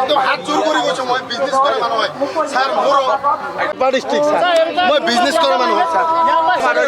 একদম হাত জোৰ কৰি কৈছো মই বিজনেছ কৰা মানুহ হয় স্যাৰ মোৰ একবাৰ ডিস্ট্ৰিক্ট স্যাৰ মই বিজনেছ কৰা মানুহ হয় স্যাৰ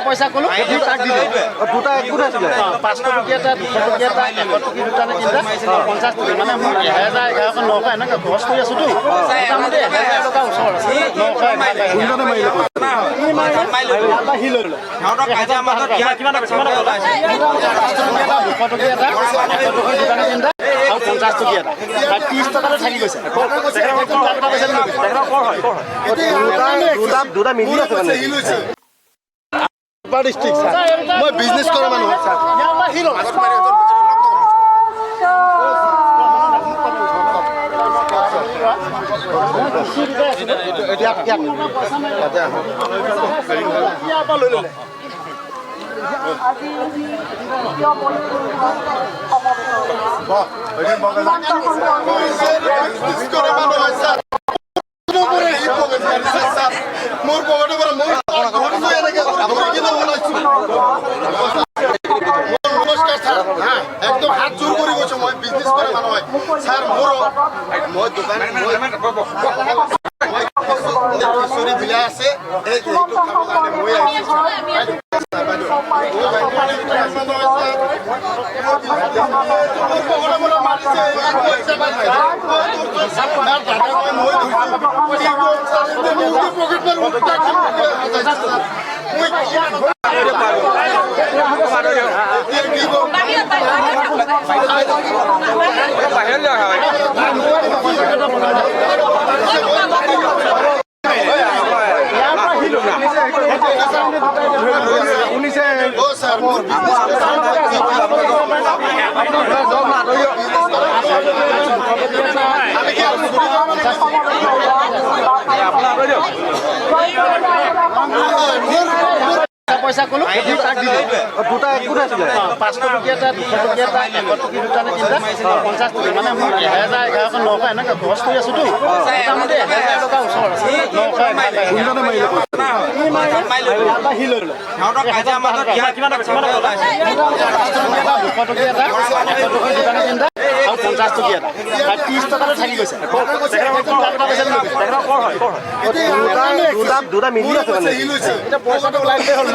পইচা কলো তাক দিলে দুটা এক গুণ আছিলে 500 টকীয়া এটা 200 টকীয়া এটা 100 টকীয়া দুটা নে তিনটা 50 টকীয়া মানে মোৰ 1000 1100 900 এনেকৈ খৰচ কৰি আছো তো মোটামুটি 1000 টকা ওচৰ আছে 900 গুণতে মাৰিলে এটা হি লৈ ললে সিহঁতৰ কাজা মাজত কিমান ওলাইছে 200 টকীয়া এটা 100 টকীয়া দুটা নে তিনটা আৰু 50 টকীয়া এটা 30 টকাতে থাকি গৈছে দুটা মিলি আছে মানে ডিস্ট্রিক্ট স্যার মই বিজনেছ কৰা মানুহ হয় স্যাৰ মোৰ পকেটৰ পৰা মোৰ নমস্কাৰ স্যাৰ একদম হাত জোৰ কৰি কৈছো মই বিজনেছ কৰা মানুহ হয় স্যাৰ মোৰ মই দোকান কিশোৰী বিলাই আছে এইটো খাবৰ কাৰণে মই আহিছো পইচা কলো তাক দিলে দুটা এক গুণ আছিলে 500 টকীয়া এটা 200 টকীয়া এটা 100 টকীয়া দুটা নে তিনটা 50 টকীয়া মানে মোৰ 1000 1100 900 এনেকৈ খৰচ কৰি আছো তো মোটামুটি 1000 টকা ওচৰ আছে 900 গুণতে মাৰিলে এটা হি লৈ ললে সিহঁতৰ কাজা মাজত কিমান ওলাইছে 200 টকীয়া এটা 100 টকীয়া দুটা নে তিনটা আৰু 50 টকীয়া এটা 30 টকাতে থাকি গৈছে দুটা মিলি আছে মানে পইচাটো ওলাই দিলে হ'ল